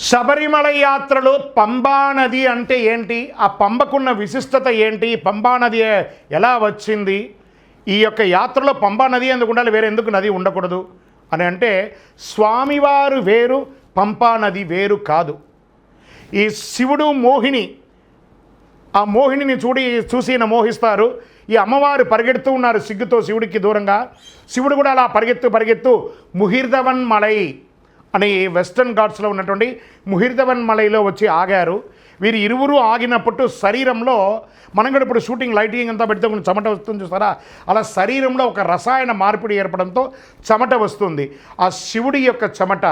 శబరిమల యాత్రలో పంబా నది అంటే ఏంటి, ఆ పంబకున్న విశిష్టత ఏంటి, పంబా నది ఎలా వచ్చింది, ఈ యొక్క యాత్రలో పంబా నది ఎందుకు ఉండాలి, వేరే ఎందుకు నది ఉండకూడదు అని అంటే, స్వామివారు వేరు, పంపా నది వేరు కాదు. ఈ శివుడు మోహిని, ఆ మోహినిని చూసి ఈయన మోహిస్తారు. ఈ అమ్మవారు పరిగెడుతూ ఉన్నారు సిగ్గుతో శివుడికి దూరంగా. శివుడు కూడా అలా పరిగెత్తు ముహిర్దవన్ మలై అని వెస్టర్న్ ఘాట్స్లో ఉన్నటువంటి ముహిర్దవన్ మలైలో వచ్చి ఆగారు. వీరు ఇరువురు ఆగినప్పుడు శరీరంలో, మనం కూడా ఇప్పుడు షూటింగ్ లైటింగ్ అంతా పెడితే కొంచెం చెమట వస్తుంది చూస్తారా, అలా శరీరంలో ఒక రసాయన మార్పిడి ఏర్పడంతో చెమట వస్తుంది. ఆ శివుడి యొక్క చెమట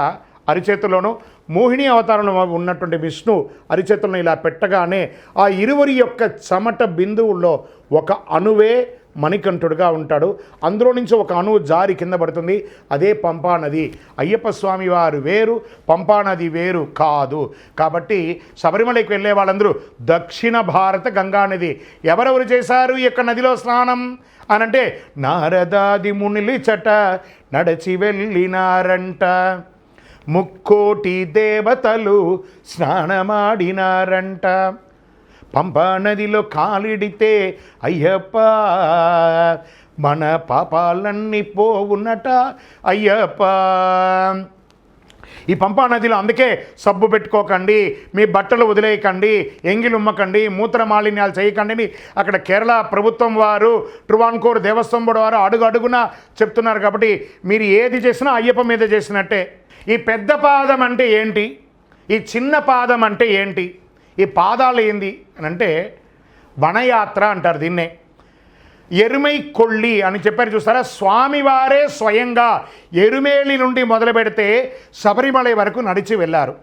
అరిచేతుల్లోనూ, మోహిని అవతారంలో ఉన్నటువంటి విష్ణు అరిచేతులను ఇలా పెట్టగానే ఆ ఇరువురి యొక్క చెమట బిందువుల్లో ఒక అణువే మణికంఠుడుగా ఉంటాడు. అందులో నుంచి ఒక అణువు జారి కింద పడుతుంది. అదే పంపా నది. అయ్యప్ప స్వామి వారు వేరు, పంపా నది వేరు కాదు. కాబట్టి శబరిమలకి వెళ్ళే వాళ్ళందరూ దక్షిణ భారత గంగానది. ఎవరెవరు చేశారు ఈ యొక్క నదిలో స్నానం అనంటే, నారదాది మునిలి చట నడచి వెళ్ళినారంట, ముక్కోటి దేవతలు స్నానమాడినారంట, పంపా నదిలో కాలిడితే అయ్యప్ప మన పాపాలన్నీ పోవునట అయ్యప్ప. ఈ పంపా నదిలో అందుకే సబ్బు పెట్టుకోకండి, మీ బట్టలు వదిలేయకండి, ఎంగిలు ఉమ్మకండి, మూత్ర మాలిన్యాలు చేయకండి అక్కడ కేరళ ప్రభుత్వం వారు, ట్రువాన్కోర్ దేవస్థానం వారు అడుగు అడుగున చెప్తున్నారు. కాబట్టి మీరు ఏది చేసినా అయ్యప్ప మీద చేసినట్టే. ఈ పెద్ద పాదం అంటే ఏంటి, ఈ చిన్న పాదం అంటే ఏంటి, ఈ పాదాలు ఏంది అని అంటే, వనయాత్ర అంటారు దీన్నే. ఎరుమై కొళ్ళి అని చెప్పారు చూస్తారా, స్వామివారే స్వయంగా ఎరుమేలి నుండి మొదలు పెడితే శబరిమల వరకు నడిచి వెళ్ళారు.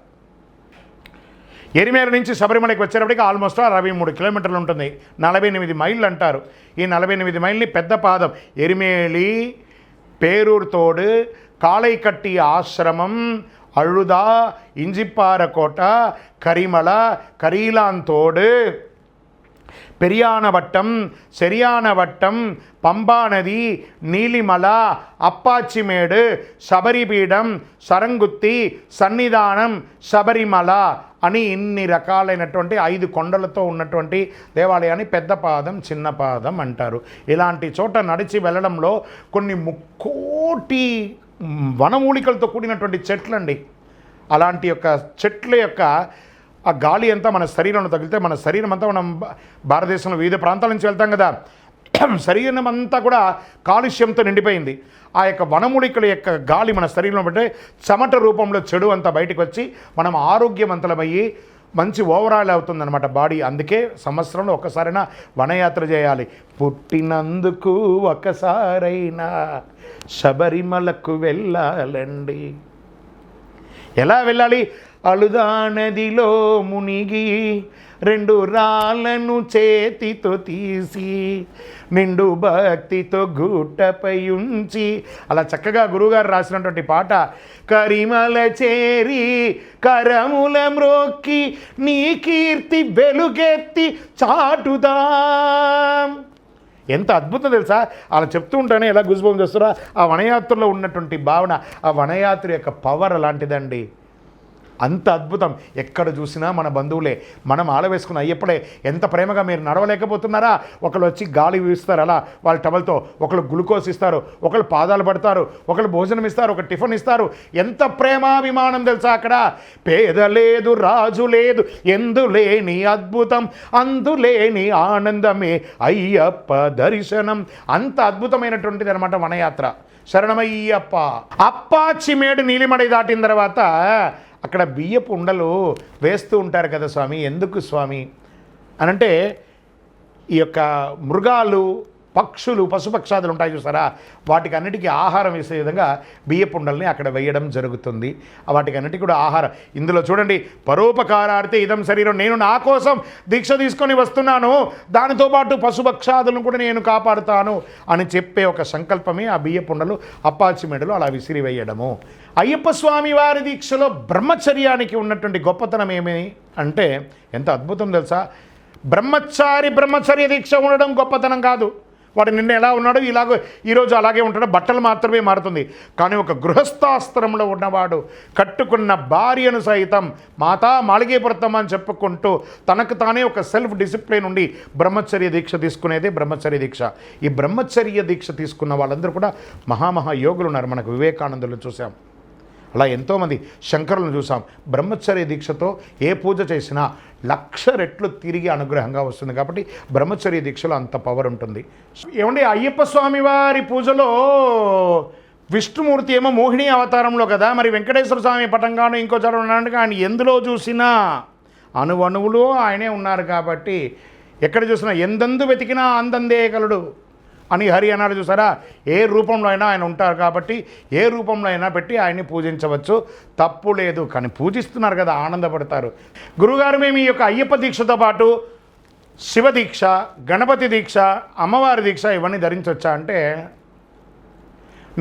ఎరిమేలి నుంచి శబరిమలకి వచ్చేటప్పటికి ఆల్మోస్ట్ 63 కిలోమీటర్లు ఉంటుంది, 48 మైళ్ళు అంటారు. ఈ 48 మైళ్ళని పెద్ద పాదం, ఎరిమేలి, పేరూర్తోడు, కాళైకట్టి ఆశ్రమం, అழுదా, ఇంజిప్పారకోట, కరిమల, కరీలాంతోడు, పెరియానవట్టం, శరియానవట్టం, పంబా నది, నీలిమల, అప్పాచిమేడు, శబరిపీఠం, సరంగుత్తి, సన్నిధానం, శబరిమల అని ఇన్ని రకాలైనటువంటి 5 కొండలతో ఉన్నటువంటి దేవాలయాన్ని పెద్ద పాదం, చిన్న పాదం అంటారు. ఇలాంటి చోట నడిచి వెళ్ళడంలో కొన్ని ముక్కోటి వనమూలికలతో కూడినటువంటి చెట్లండి. అలాంటి యొక్క చెట్ల యొక్క ఆ గాలి అంతా మన శరీరంలో తగిలితే మన శరీరం అంతా, మనం భారతదేశంలో వివిధ ప్రాంతాల నుంచి వెళ్తాం కదా, శరీరం అంతా కూడా కాలుష్యంతో నిండిపోయింది. ఆ యొక్క వనమూలికల యొక్క గాలి మన శరీరంలో పెడితే చెమట రూపంలో చెడు అంతా బయటకు వచ్చి మనం ఆరోగ్యవంతులమయ్యి మంచి ఓవరాల్ అవుతుందన్నమాట బాడీ. అందుకే సంవత్సరంలో ఒక్కసారైనా వనయాత్ర చేయాలి. పుట్టినందుకు ఒకసారైనా శబరిమలకు వెళ్ళాలండి. ఎలా వెళ్ళాలి? అలుదా నదిలో మునిగి 2 రాళ్ళను చేతితో తీసి నిండు భక్తితో గుట్టపై ఉంచి, అలా చక్కగా గురువుగారు రాసినటువంటి పాట. కరిమల చేరి కరముల మ్రోక్కి నీ కీర్తి వెలుగెత్తి చాటుదాం. ఎంత అద్భుతం తెలుసా, అలా చెప్తూ ఉంటానే ఎలా గుజ్బం చేస్తారో. ఆ వనయాత్రలో ఉన్నటువంటి భావన, ఆ వనయాత్ర యొక్క పవర్ అలాంటిదండి. అంత అద్భుతం. ఎక్కడ చూసినా మన బంధువులే, మనం ఆలవేసుకున్న అయ్యప్పుడే. ఎంత ప్రేమగా మీరు నడవలేకపోతున్నారా, ఒకళ్ళు వచ్చి గాలి వీస్తారు అలా వాళ్ళ టవల్తో, ఒకళ్ళు గ్లూకోజ్ ఇస్తారు, ఒకళ్ళు పాదాలు పడతారు, ఒకళ్ళు భోజనం ఇస్తారు, ఒక టిఫిన్ ఇస్తారు. ఎంత ప్రేమాభిమానం తెలుసా అక్కడ. పేద లేదు, రాజు లేదు, ఎందులేని అద్భుతం, అందులేని ఆనందమే అయ్యప్ప దర్శనం. అంత అద్భుతమైనటువంటిది అనమాట వనయాత్ర. శరణమయ్యప్ప. అప్పాచిమేడు నీలిమడై దాటిన తర్వాత అక్కడ బియ్యపు ఉండలు వేస్తూ ఉంటారు కదా స్వామి. ఎందుకు స్వామి అనంటే, ఈ యొక్క మృగాలు, పక్షులు, పశుపక్షాదులు ఉంటాయి చూసారా, వాటికి అన్నిటికీ ఆహారం వేసే విధంగా బియ్యపు ఉండల్ని అక్కడ వేయడం జరుగుతుంది. వాటికి అన్నిటికీ కూడా ఆహారం. ఇందులో చూడండి, పరోపకారార్థే ఇదం శరీరం, నేను నా కోసం దీక్ష తీసుకొని వస్తున్నాను, దానితో పాటు పశుపక్షాదులను కూడా నేను కాపాడుతాను అని చెప్పే ఒక సంకల్పమే ఆ బియ్యపు ఉండలు అప్పాచిమేడులో అలా విసిరివేయడము. అయ్యప్ప స్వామి వారి దీక్షలో బ్రహ్మచర్యానికి ఉన్నటువంటి గొప్పతనం ఏమి అంటే, ఎంత అద్భుతం తెలుసా. బ్రహ్మచారి బ్రహ్మచర్య దీక్ష ఉండడం గొప్పతనం కాదు, వాడు నిన్న ఎలా ఉన్నాడో ఇలాగో ఈరోజు అలాగే ఉంటాడో, బట్టలు మాత్రమే మారుతుంది. కానీ ఒక గృహస్థాశ్రమంలో ఉన్నవాడు కట్టుకున్న భార్యను సైతం మాతా మాళిగేపురతమ్మ అని చెప్పుకుంటూ తనకు తానే ఒక సెల్ఫ్ డిసిప్లిన్ ఉండి బ్రహ్మచర్య దీక్ష తీసుకునేదే బ్రహ్మచర్య దీక్ష. ఈ బ్రహ్మచర్య దీక్ష తీసుకున్న వాళ్ళందరూ కూడా మహామహా యోగులు ఉన్నారు. మనకు వివేకానందులు చూసాం, అలా ఎంతోమంది శంకరులను చూసాం. బ్రహ్మచర్య దీక్షతో ఏ పూజ చేసినా 1,00,000 రెట్లు తిరిగి అనుగ్రహంగా వస్తుంది. కాబట్టి బ్రహ్మచర్య దీక్షలో అంత పవర్ ఉంటుంది. ఏమండి, అయ్యప్ప స్వామి వారి పూజలో విష్ణుమూర్తి ఏమో మోహిని అవతారంలో కదా, మరి వెంకటేశ్వర స్వామి పటంగాను ఇంకో చోట ఉన్నాడు. ఆయన ఎందులో చూసినా అణువణువులో ఆయనే ఉన్నారు. కాబట్టి ఎక్కడ చూసినా ఎందెందు వెతికినా అందందే కలుడు అని హరి అన్నాడు చూసారా. ఏ రూపంలో అయినా ఆయన ఉంటారు కాబట్టి ఏ రూపంలో అయినా పెట్టి ఆయన్ని పూజించవచ్చు, తప్పు లేదు. కానీ పూజిస్తున్నారు కదా, ఆనందపడతారు. గురుగారు, మేము ఈ యొక్క అయ్యప్ప దీక్షతో పాటు శివ దీక్ష, గణపతి దీక్ష, అమ్మవారి దీక్ష ఇవన్నీ ధరించవచ్చా అంటే,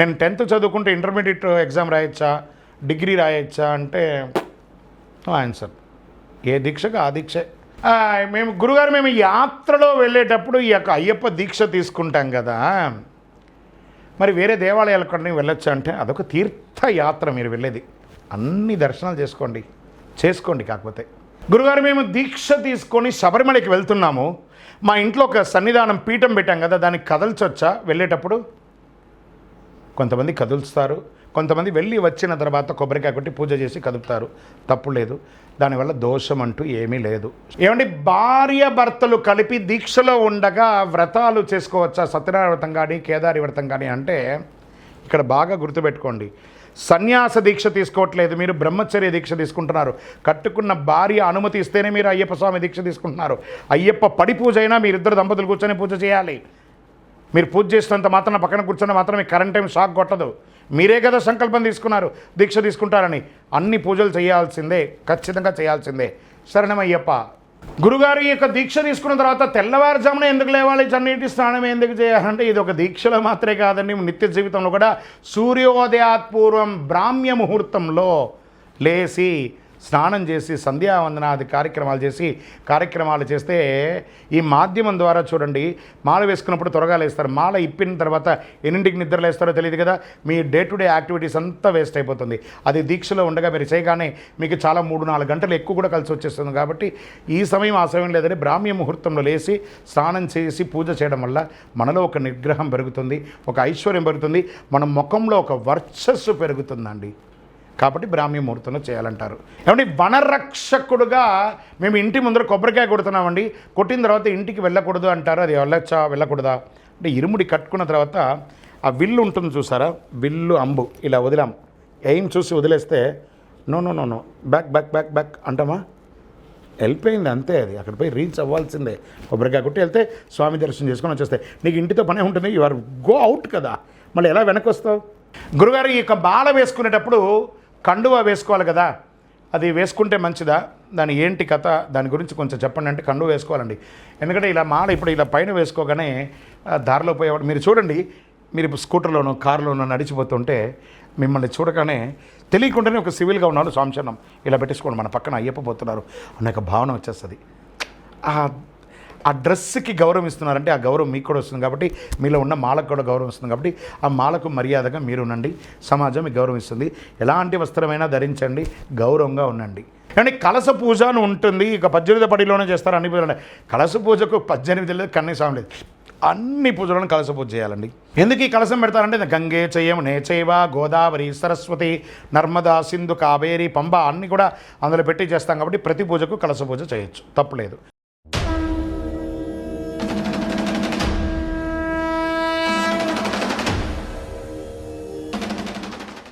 నేను 10th చదువుకుంటే ఇంటర్మీడియట్ ఎగ్జామ్ రాయొచ్చా, డిగ్రీ రాయొచ్చా అంటే ఆన్సర్ ఏ దీక్షకు ఆ దీక్షే. గురుగారు మేము యాత్రలో వెళ్ళేటప్పుడు ఈ యొక్క అయ్యప్ప దీక్ష తీసుకుంటాం కదా, మరి వేరే దేవాలయాలకు కూడా వెళ్ళొచ్చు అంటే అదొక తీర్థయాత్ర. మీరు వెళ్ళేది అన్ని దర్శనాలు చేసుకోండి. కాకపోతే గురుగారు మేము దీక్ష తీసుకొని శబరిమలకి వెళ్తున్నాము, మా ఇంట్లో ఒక సన్నిధానం పీఠం పెట్టాం కదా, దానికి కదల్చొచ్చా వెళ్ళేటప్పుడు? కొంతమంది కదులుస్తారు, కొంతమంది వెళ్ళి వచ్చిన తర్వాత కొబ్బరికాయ కొట్టి పూజ చేసి కదుపుతారు, తప్పు లేదు. దానివల్ల దోషం అంటూ ఏమీ లేదు. ఏమండి, భార్య భర్తలు కలిపి దీక్షలో ఉండగా వ్రతాలు చేసుకోవచ్చా, సత్యనారాయణ వ్రతం కానీ కేదారి వ్రతం కానీ అంటే ఇక్కడ బాగా గుర్తుపెట్టుకోండి. సన్యాస దీక్ష తీసుకోవట్లేదు మీరు, బ్రహ్మచర్య దీక్ష తీసుకుంటున్నారు. కట్టుకున్న భార్య అనుమతి ఇస్తేనే మీరు అయ్యప్ప స్వామి దీక్ష తీసుకుంటున్నారు. అయ్యప్ప పడి పూజ అయినా మీరిద్దరు దంపతులు కూర్చొని పూజ చేయాలి. మీరు పూజ చేసినంత మాత్రం పక్కన కూర్చొని మాత్రమే కరెంట్ టైం షాక్ కొట్టదు. మీరే కదా సంకల్పం తీసుకున్నారు దీక్ష తీసుకుంటారని. అన్ని పూజలు చేయాల్సిందే, ఖచ్చితంగా చేయాల్సిందే. శరణమయ్యప్ప. గురుగారు, ఈ యొక్క దీక్ష తీసుకున్న తర్వాత తెల్లవారుజామున ఎందుకు లేవాలి, చన్నీటి స్నానం ఎందుకు చేయాలంటే ఇది ఒక దీక్షలో మాత్రమే కాదండి, నిత్య జీవితంలో కూడా సూర్యోదయాత్ పూర్వం బ్రాహ్మ్య ముహూర్తంలో లేచి స్నానం చేసి సంధ్యావందనాది కార్యక్రమాలు చేస్తే ఈ మాధ్యమం ద్వారా చూడండి, మాల వేసుకున్నప్పుడు త్వరగా లేస్తారు. మాల ఇప్పిన తర్వాత ఎన్నింటికి నిద్ర లేస్తారో తెలియదు కదా, మీ డే టు డే యాక్టివిటీస్ అంతా వేస్ట్ అయిపోతుంది. అది దీక్షలో ఉండగా మీరు చేయగానే మీకు చాలా 3-4 గంటలు ఎక్కువ కూడా కలిసి వచ్చేస్తుంది. కాబట్టి ఈ సమయం ఆ సమయం లేదని బ్రాహ్మ్య ముహూర్తంలో లేచి స్నానం చేసి పూజ చేయడం వల్ల మనలో ఒక నిగ్రహం పెరుగుతుంది, ఒక ఐశ్వర్యం పెరుగుతుంది, మన ముఖంలో ఒక వర్చస్సు పెరుగుతుందండి. కాబట్టి బ్రాహ్మీ ముహూర్తంలో చేయాలంటారు. ఏమంటే, వనరక్షకుడుగా మేము ఇంటి ముందర కొబ్బరికాయ కొడుతున్నామండి, కొట్టిన తర్వాత ఇంటికి వెళ్ళకూడదు అంటారు. అది వెళ్ళొచ్చా వెళ్ళకూడదా అంటే, ఇరుముడి కట్టుకున్న తర్వాత ఆ విల్లు ఉంటుంది చూసారా, విల్లు అంబు ఇలా వదిలాం, ఎయిమ్ చూసి వదిలేస్తే no no no no back back back back అంటామా, వెళ్ళిపోయింది అంతే. అది అక్కడ పోయి రీచ్ అవ్వాల్సిందే. కొబ్బరికాయ కొట్టి వెళ్తే స్వామి దర్శనం చేసుకొని వచ్చేస్తే నీకు ఇంటితో పనే ఉంటుంది. యు ఆర్ గో అవుట్ కదా, మళ్ళీ ఎలా వెనక్కి వస్తావు? గురుగారు, ఈ యొక్క మాల వేసుకునేటప్పుడు కండువా వేసుకోవాలి కదా, అది వేసుకుంటే మంచిదా, దాని ఏంటి కథ, దాని గురించి కొంచెం చెప్పండి అంటే కండువా వేసుకోవాలండి. ఎందుకంటే ఇలా మాల ఇప్పుడు ఇలా పైన వేసుకోగానే దారిలో పోయేవాడు మీరు చూడండి, మీరు స్కూటర్లోనో కారులోనో నడిచిపోతుంటే మిమ్మల్ని చూడగానే తెలియకుండానే ఒక సివిల్గా ఉన్నాడు స్వామిచరణం ఇలా పెట్టేసుకోండి, మన పక్కన అయ్యప్ప పోతున్నారు అనే ఒక భావన వచ్చేస్తుంది. ఆ డ్రెస్కి గౌరవం ఇస్తున్నారంటే ఆ గౌరవం మీకు కూడా వస్తుంది. కాబట్టి మీలో ఉన్న మాలకు కూడా గౌరవం వస్తుంది. కాబట్టి ఆ మాలకు మర్యాదగా మీరు ఉండండి, సమాజం మీకు గౌరవం ఇస్తుంది. ఎలాంటి వస్త్రమైనా ధరించండి, గౌరవంగా ఉండండి. కానీ కలస పూజ అని ఉంటుంది, ఇక 18 పడిలోనే చేస్తారు అన్ని పూజలు. కలస పూజకు 18 లేదు, కన్నీస్వామి లేదు, అన్ని పూజలను కలస పూజ చేయాలండి. ఎందుకు ఈ కలసం పెడతారంటే గంగే చయమునే చైవ గోదావరి సరస్వతి నర్మదా సింధు కావేరి పంబ అన్నీ కూడా అందులో పెట్టి చేస్తాం. కాబట్టి ప్రతి పూజకు కలస పూజ చేయొచ్చు, తప్పులేదు.